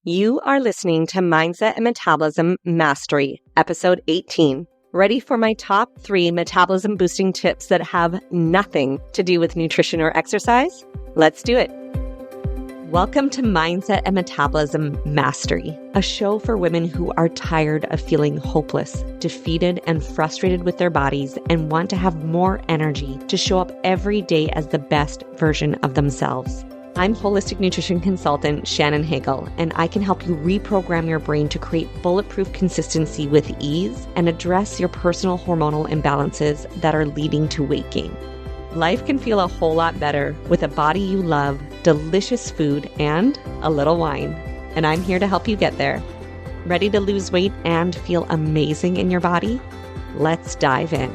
You are listening to Mindset and Metabolism Mastery, episode 18. Ready for my top 3 metabolism boosting tips that have nothing to do with nutrition or exercise? Let's do it. Welcome to Mindset and Metabolism Mastery, a show for women who are tired of feeling hopeless, defeated, and frustrated with their bodies and want to have more energy to show up every day as the best version of themselves. I'm holistic nutrition consultant Shannon Hagel, and I can help you reprogram your brain to create bulletproof consistency with ease and address your personal hormonal imbalances that are leading to weight gain. Life can feel a whole lot better with a body you love, delicious food, and a little wine. And I'm here to help you get there. Ready to lose weight and feel amazing in your body? Let's dive in.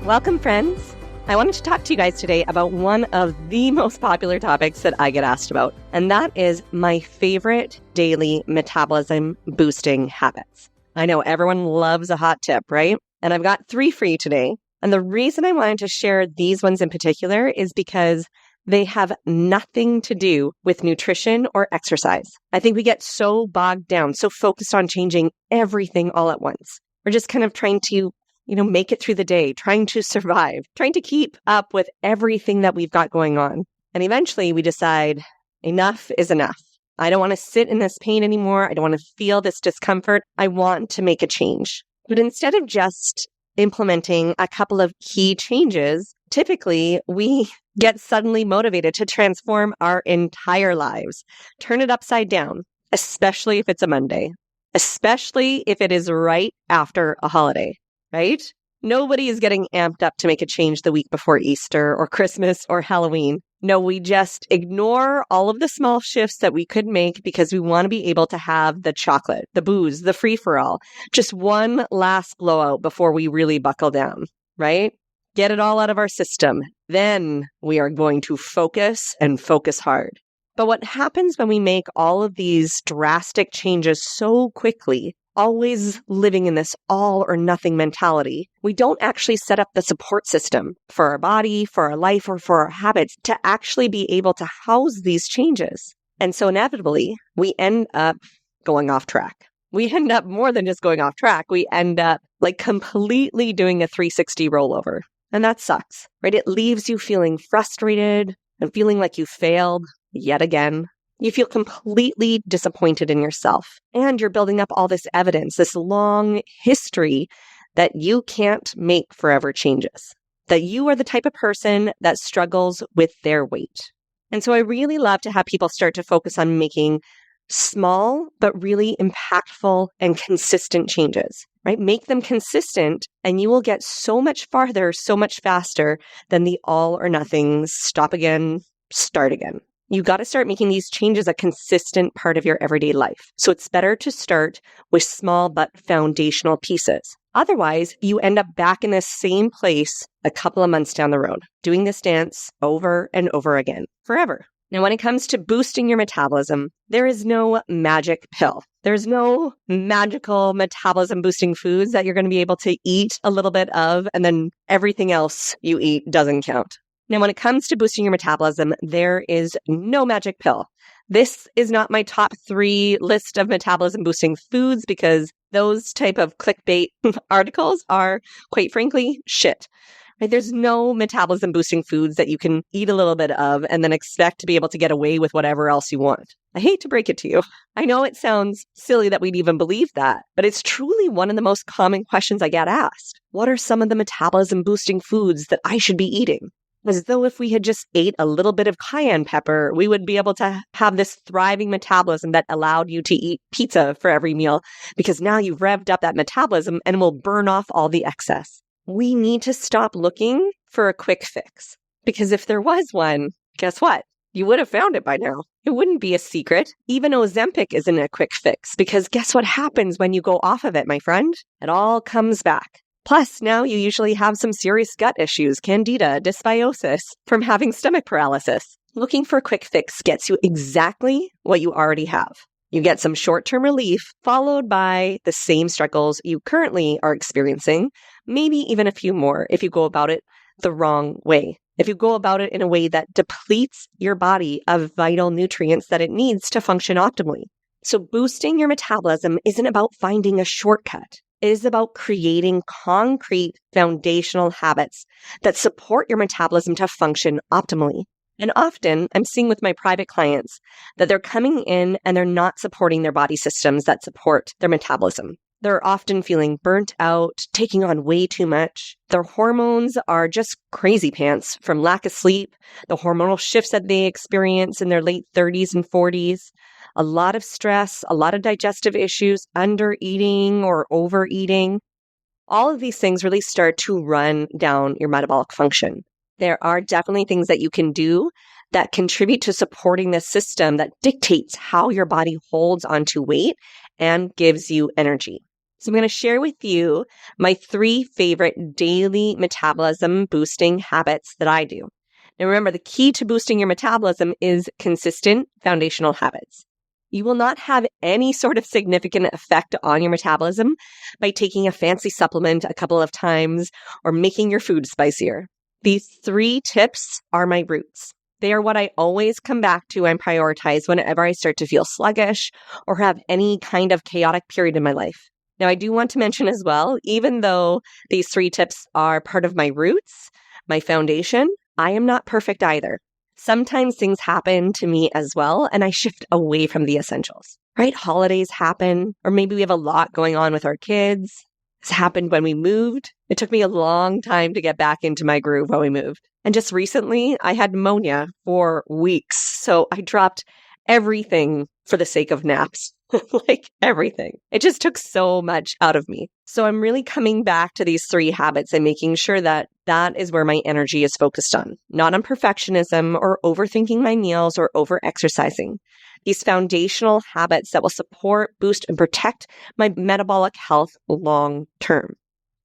Welcome, friends. I wanted to talk to you guys today about one of the most popular topics that I get asked about, and that is my favorite daily metabolism boosting habits. I know everyone loves a hot tip, right? And I've got 3 for you today. And the reason I wanted to share these ones in particular is because they have nothing to do with nutrition or exercise. I think we get so bogged down, so focused on changing everything all at once. We're just kind of trying to make it through the day, trying to survive, trying to keep up with everything that we've got going on. And eventually we decide enough is enough. I don't want to sit in this pain anymore. I don't want to feel this discomfort. I want to make a change. But instead of just implementing a couple of key changes, typically we get suddenly motivated to transform our entire lives, turn it upside down, especially if it's a Monday, especially if it is right after a holiday. Right? Nobody is getting amped up to make a change the week before Easter or Christmas or Halloween. No, we just ignore all of the small shifts that we could make because we want to be able to have the chocolate, the booze, the free-for-all. Just one last blowout before we really buckle down, right? Get it all out of our system. Then we are going to focus and focus hard. But what happens when we make all of these drastic changes so quickly, always living in this all or nothing mentality, we don't actually set up the support system for our body, for our life, or for our habits to actually be able to house these changes. And so inevitably, we end up going off track. We end up more than just going off track. We end up completely doing a 360 rollover. And that sucks, right? It leaves you feeling frustrated and feeling like you failed yet again. You feel completely disappointed in yourself, and you're building up all this evidence, this long history that you can't make forever changes, that you are the type of person that struggles with their weight. And so I really love to have people start to focus on making small, but really impactful and consistent changes, right? Make them consistent, and you will get so much farther, so much faster than the all or nothing stop again, start again. You got to start making these changes a consistent part of your everyday life. So it's better to start with small but foundational pieces. Otherwise, you end up back in the same place a couple of months down the road, doing this dance over and over again, forever. Now, when it comes to boosting your metabolism, there is no magic pill. There's no magical metabolism boosting foods that you're going to be able to eat a little bit of, and then everything else you eat doesn't count. Now, when it comes to boosting your metabolism, there is no magic pill. This is not my top 3 list of metabolism boosting foods because those type of clickbait articles are, quite frankly, shit. Right? There's no metabolism boosting foods that you can eat a little bit of and then expect to be able to get away with whatever else you want. I hate to break it to you. I know it sounds silly that we'd even believe that, but it's truly one of the most common questions I get asked. What are some of the metabolism boosting foods that I should be eating? As though if we had just ate a little bit of cayenne pepper, we would be able to have this thriving metabolism that allowed you to eat pizza for every meal because now you've revved up that metabolism and will burn off all the excess. We need to stop looking for a quick fix because if there was one, guess what? You would have found it by now. It wouldn't be a secret. Even Ozempic isn't a quick fix because guess what happens when you go off of it, my friend? It all comes back. Plus, now you usually have some serious gut issues, candida, dysbiosis, from having stomach paralysis. Looking for a quick fix gets you exactly what you already have. You get some short-term relief, followed by the same struggles you currently are experiencing, maybe even a few more if you go about it the wrong way. If you go about it in a way that depletes your body of vital nutrients that it needs to function optimally. So boosting your metabolism isn't about finding a shortcut. It is about creating concrete foundational habits that support your metabolism to function optimally. And often I'm seeing with my private clients that they're coming in and they're not supporting their body systems that support their metabolism. They're often feeling burnt out, taking on way too much. Their hormones are just crazy pants from lack of sleep, the hormonal shifts that they experience in their late 30s and 40s, a lot of stress, a lot of digestive issues, under eating or overeating. All of these things really start to run down your metabolic function. There are definitely things that you can do that contribute to supporting the system that dictates how your body holds onto weight and gives you energy. So I'm going to share with you my 3 favorite daily metabolism boosting habits that I do. Now remember, the key to boosting your metabolism is consistent foundational habits. You will not have any sort of significant effect on your metabolism by taking a fancy supplement a couple of times or making your food spicier. These 3 tips are my roots. They are what I always come back to and prioritize whenever I start to feel sluggish or have any kind of chaotic period in my life. Now, I do want to mention as well, even though these 3 tips are part of my roots, my foundation, I am not perfect either. Sometimes things happen to me as well, and I shift away from the essentials, right? Holidays happen, or maybe we have a lot going on with our kids. This happened when we moved. It took me a long time to get back into my groove when we moved. And just recently, I had pneumonia for weeks. So I dropped everything for the sake of naps, like everything. It just took so much out of me. So I'm really coming back to these 3 habits and making sure that that is where my energy is focused on, not on perfectionism or overthinking my meals or over-exercising. These foundational habits that will support, boost, and protect my metabolic health long term.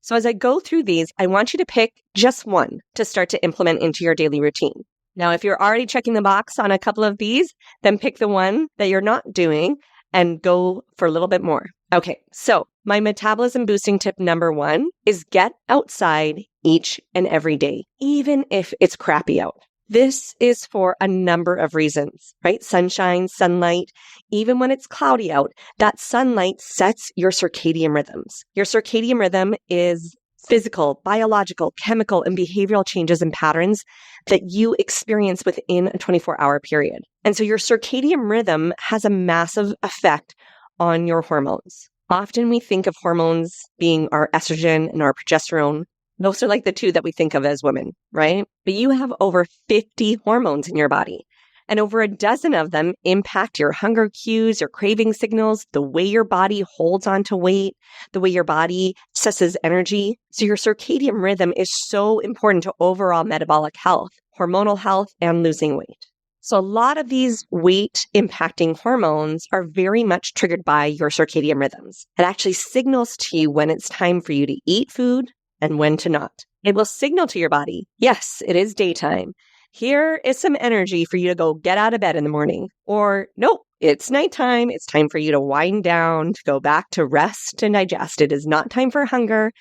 So as I go through these, I want you to pick just one to start to implement into your daily routine. Now, if you're already checking the box on a couple of these, then pick the one that you're not doing and go for a little bit more. Okay, so my metabolism boosting tip number 1 is get outside each and every day, even if it's crappy out. This is for a number of reasons, right? Sunshine, sunlight, even when it's cloudy out, that sunlight sets your circadian rhythms. Your circadian rhythm is physical, biological, chemical, and behavioral changes and patterns that you experience within a 24-hour period. And so your circadian rhythm has a massive effect on your hormones. Often we think of hormones being our estrogen and our progesterone. Those are like the 2 that we think of as women, right? But you have over 50 hormones in your body, and over a dozen of them impact your hunger cues, your craving signals, the way your body holds onto weight, the way your body accesses energy. So your circadian rhythm is so important to overall metabolic health, hormonal health, and losing weight. So a lot of these weight impacting hormones are very much triggered by your circadian rhythms. It actually signals to you when it's time for you to eat food and when to not. It will signal to your body, yes, it is daytime. Here is some energy for you to go get out of bed in the morning. Or, nope, it's nighttime. It's time for you to wind down, to go back to rest and digest. It is not time for hunger.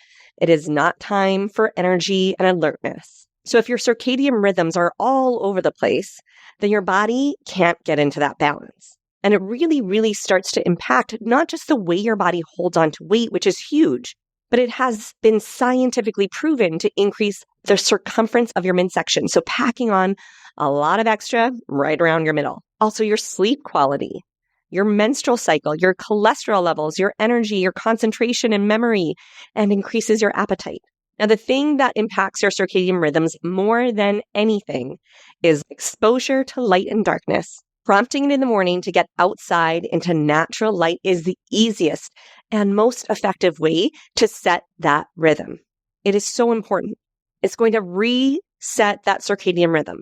It is not time for energy and alertness. So if your circadian rhythms are all over the place, then your body can't get into that balance. And it really, really starts to impact not just the way your body holds on to weight, which is huge, but it has been scientifically proven to increase the circumference of your midsection. So packing on a lot of extra right around your middle. Also, your sleep quality, your menstrual cycle, your cholesterol levels, your energy, your concentration and memory, and increases your appetite. Now, the thing that impacts your circadian rhythms more than anything is exposure to light and darkness. Prompting it in the morning to get outside into natural light is the easiest and most effective way to set that rhythm. It is so important. It's going to reset that circadian rhythm.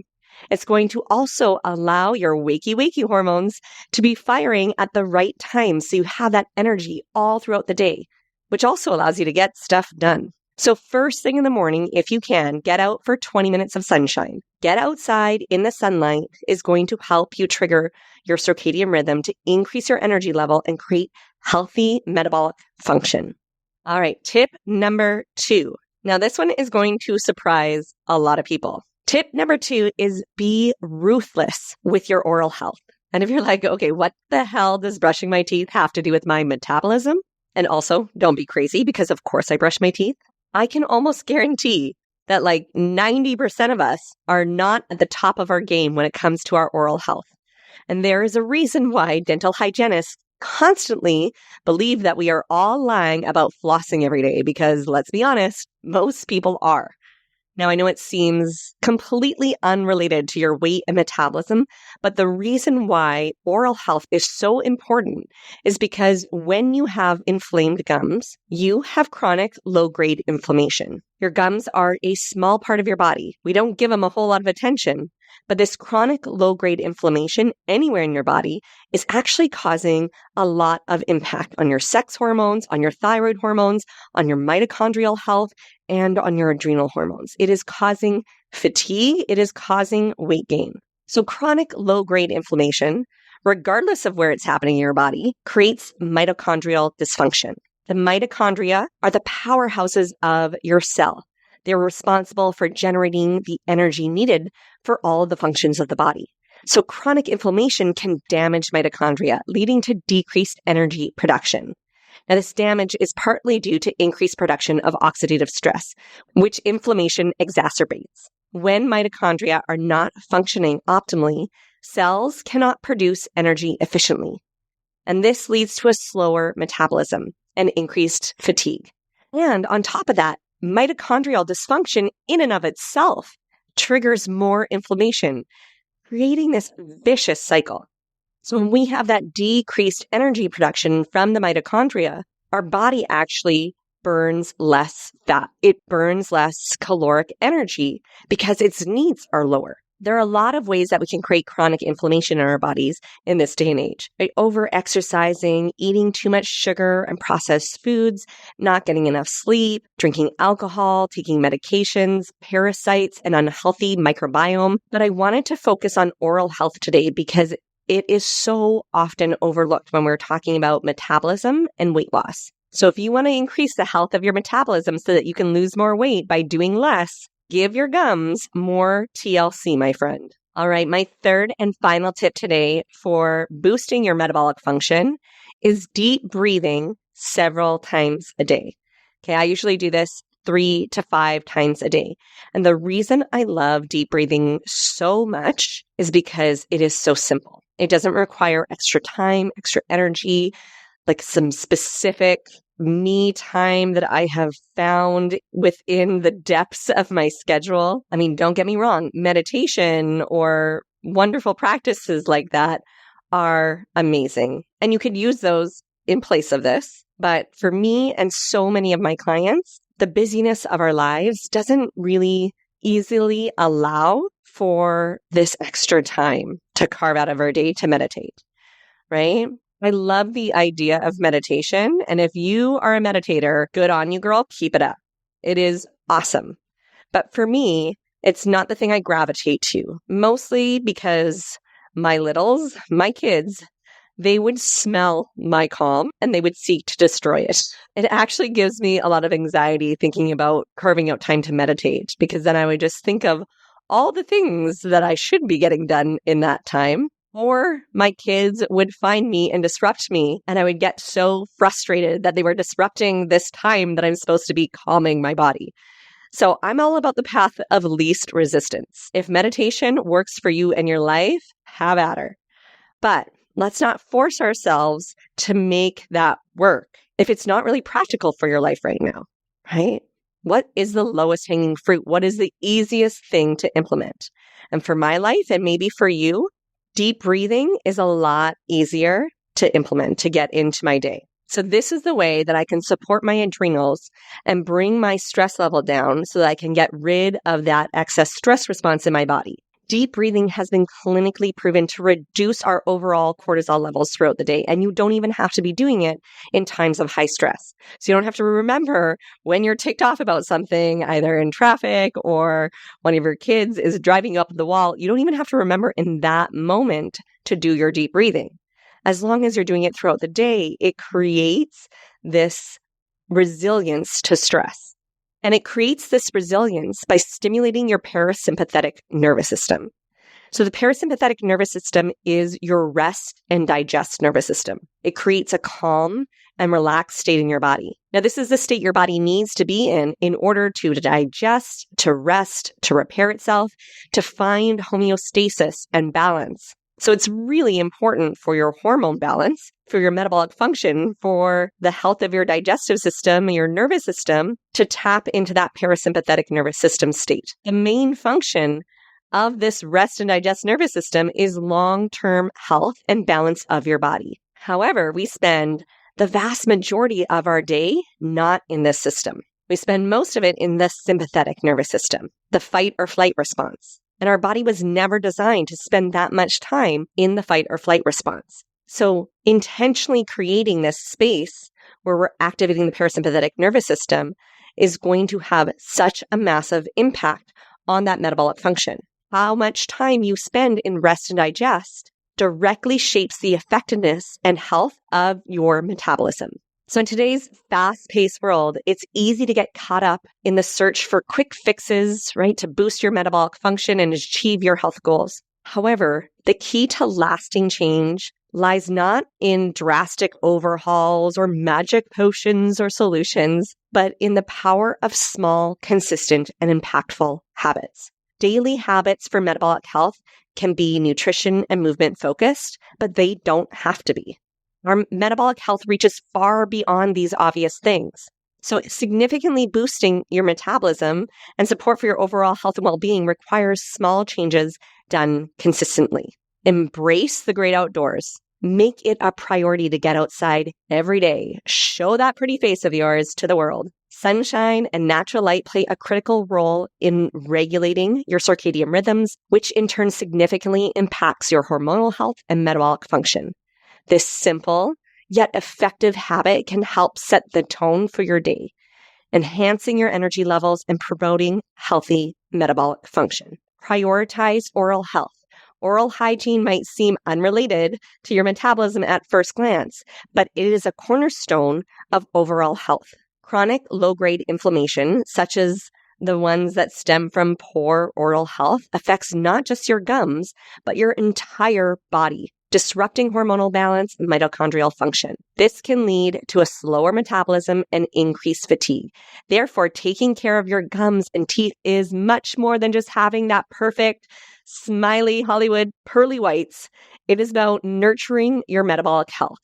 It's going to also allow your wakey hormones to be firing at the right time so you have that energy all throughout the day, which also allows you to get stuff done. So first thing in the morning, if you can, get out for 20 minutes of sunshine. Get outside in the sunlight is going to help you trigger your circadian rhythm to increase your energy level and create healthy metabolic function. All right, tip number 2. Now this one is going to surprise a lot of people. Tip number 2 is be ruthless with your oral health. And if you're like, okay, what the hell does brushing my teeth have to do with my metabolism? And also, don't be crazy because of course I brush my teeth. I can almost guarantee that like 90% of us are not at the top of our game when it comes to our oral health. And there is a reason why dental hygienists constantly believe that we are all lying about flossing every day because let's be honest, most people are. Now, I know it seems completely unrelated to your weight and metabolism, but the reason why oral health is so important is because when you have inflamed gums, you have chronic low-grade inflammation. Your gums are a small part of your body. We don't give them a whole lot of attention, but this chronic low-grade inflammation anywhere in your body is actually causing a lot of impact on your sex hormones, on your thyroid hormones, on your mitochondrial health, and on your adrenal hormones. It is causing fatigue. It is causing weight gain. So chronic low-grade inflammation, regardless of where it's happening in your body, creates mitochondrial dysfunction. The mitochondria are the powerhouses of your cell. They're responsible for generating the energy needed for all of the functions of the body. So chronic inflammation can damage mitochondria, leading to decreased energy production. Now, this damage is partly due to increased production of oxidative stress, which inflammation exacerbates. When mitochondria are not functioning optimally, cells cannot produce energy efficiently. And this leads to a slower metabolism and increased fatigue. And on top of that, mitochondrial dysfunction in and of itself triggers more inflammation, creating this vicious cycle. So when we have that decreased energy production from the mitochondria, our body actually burns less fat. It burns less caloric energy because its needs are lower. There are a lot of ways that we can create chronic inflammation in our bodies in this day and age. Right? Over-exercising, eating too much sugar and processed foods, not getting enough sleep, drinking alcohol, taking medications, parasites, an unhealthy microbiome. But I wanted to focus on oral health today because it is so often overlooked when we're talking about metabolism and weight loss. So if you want to increase the health of your metabolism so that you can lose more weight by doing less, give your gums more TLC, my friend. All right, my third and final tip today for boosting your metabolic function is deep breathing several times a day. Okay, I usually do this 3 to 5 times a day. And the reason I love deep breathing so much is because it is so simple. It doesn't require extra time, extra energy, like some specific me time that I have found within the depths of my schedule. I mean, don't get me wrong, meditation or wonderful practices like that are amazing. And you could use those in place of this. But for me and so many of my clients, the busyness of our lives doesn't really easily allow for this extra time to carve out of our day to meditate, right? I love the idea of meditation. And if you are a meditator, good on you, girl. Keep it up. It is awesome. But for me, it's not the thing I gravitate to, mostly because my littles, my kids, they would smell my calm and they would seek to destroy it. It actually gives me a lot of anxiety thinking about carving out time to meditate because then I would just think of all the things that I should be getting done in that time. Or my kids would find me and disrupt me, and I would get so frustrated that they were disrupting this time that I'm supposed to be calming my body. So I'm all about the path of least resistance. If meditation works for you and your life, have at her. But let's not force ourselves to make that work if it's not really practical for your life right now, right? What is the lowest hanging fruit? What is the easiest thing to implement? And for my life, and maybe for you, deep breathing is a lot easier to implement, to get into my day. So this is the way that I can support my adrenals and bring my stress level down so that I can get rid of that excess stress response in my body. Deep breathing has been clinically proven to reduce our overall cortisol levels throughout the day, and you don't even have to be doing it in times of high stress. So you don't have to remember when you're ticked off about something, either in traffic or one of your kids is driving up the wall. You don't even have to remember in that moment to do your deep breathing. As long as you're doing it throughout the day, it creates this resilience to stress. And it creates this resilience by stimulating your parasympathetic nervous system. So the parasympathetic nervous system is your rest and digest nervous system. It creates a calm and relaxed state in your body. Now, this is the state your body needs to be in order to digest, to rest, to repair itself, to find homeostasis and balance. So it's really important for your hormone balance, for your metabolic function, for the health of your digestive system, your nervous system, to tap into that parasympathetic nervous system state. The main function of this rest and digest nervous system is long-term health and balance of your body. However, we spend the vast majority of our day not in this system. We spend most of it in the sympathetic nervous system, the fight or flight response. And our body was never designed to spend that much time in the fight or flight response. So intentionally creating this space where we're activating the parasympathetic nervous system is going to have such a massive impact on that metabolic function. How much time you spend in rest and digest directly shapes the effectiveness and health of your metabolism. So in today's fast-paced world, it's easy to get caught up in the search for quick fixes, right, to boost your metabolic function and achieve your health goals. However, the key to lasting change lies not in drastic overhauls or magic potions or solutions, but in the power of small, consistent, and impactful habits. Daily habits for metabolic health can be nutrition and movement focused, but they don't have to be. Our metabolic health reaches far beyond these obvious things. So significantly boosting your metabolism and support for your overall health and well-being requires small changes done consistently. Embrace the great outdoors. Make it a priority to get outside every day. Show that pretty face of yours to the world. Sunshine and natural light play a critical role in regulating your circadian rhythms, which in turn significantly impacts your hormonal health and metabolic function. This simple yet effective habit can help set the tone for your day, enhancing your energy levels and promoting healthy metabolic function. Prioritize oral health. Oral hygiene might seem unrelated to your metabolism at first glance, but it is a cornerstone of overall health. Chronic low-grade inflammation, such as the ones that stem from poor oral health, affects not just your gums, but your entire body, disrupting hormonal balance and mitochondrial function. This can lead to a slower metabolism and increased fatigue. Therefore, taking care of your gums and teeth is much more than just having that perfect, smiley Hollywood pearly whites. It is about nurturing your metabolic health.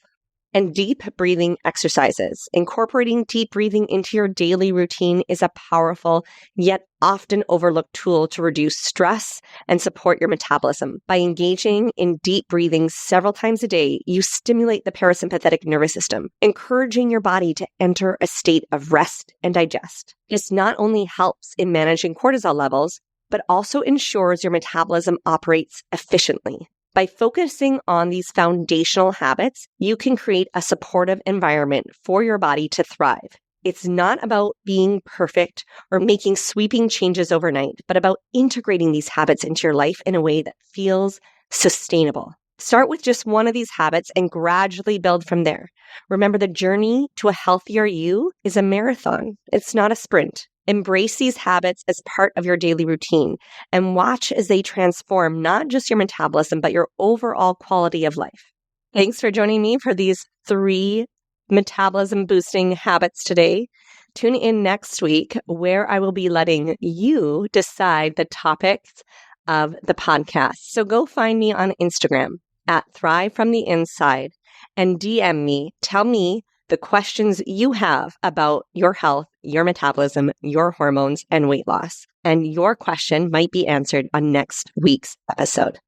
And deep breathing exercises. Incorporating deep breathing into your daily routine is a powerful yet often overlooked tool to reduce stress and support your metabolism. By engaging in deep breathing several times a day, you stimulate the parasympathetic nervous system, encouraging your body to enter a state of rest and digest. This not only helps in managing cortisol levels, but also ensures your metabolism operates efficiently. By focusing on these foundational habits, you can create a supportive environment for your body to thrive. It's not about being perfect or making sweeping changes overnight, but about integrating these habits into your life in a way that feels sustainable. Start with just one of these habits and gradually build from there. Remember, the journey to a healthier you is a marathon. It's not a sprint. Embrace these habits as part of your daily routine and watch as they transform not just your metabolism, but your overall quality of life. Thanks for joining me for these 3 metabolism-boosting habits today. Tune in next week where I will be letting you decide the topics of the podcast. So go find me on Instagram at Thrive From The Inside and DM me. Tell me the questions you have about your health, your metabolism, your hormones, and weight loss. And your question might be answered on next week's episode.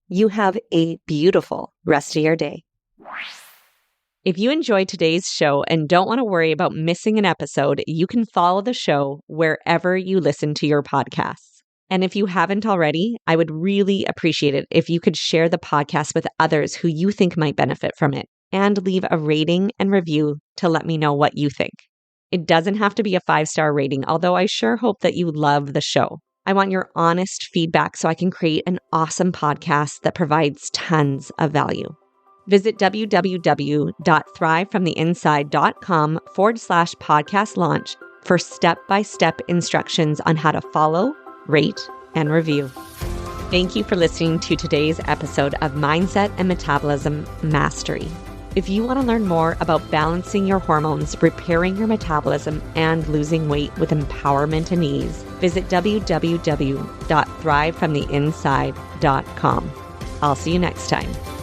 You have a beautiful rest of your day. If you enjoyed today's show and don't want to worry about missing an episode, you can follow the show wherever you listen to your podcasts. And if you haven't already, I would really appreciate it if you could share the podcast with others who you think might benefit from it, and leave a rating and review to let me know what you think. It doesn't have to be a 5-star rating, although I sure hope that you love the show. I want your honest feedback so I can create an awesome podcast that provides tons of value. Visit www.thrivefromtheinside.com/podcast launch for step-by-step instructions on how to follow, rate, and review. Thank you for listening to today's episode of Mindset and Metabolism Mastery. If you want to learn more about balancing your hormones, repairing your metabolism, and losing weight with empowerment and ease, visit www.thrivefromtheinside.com. I'll see you next time.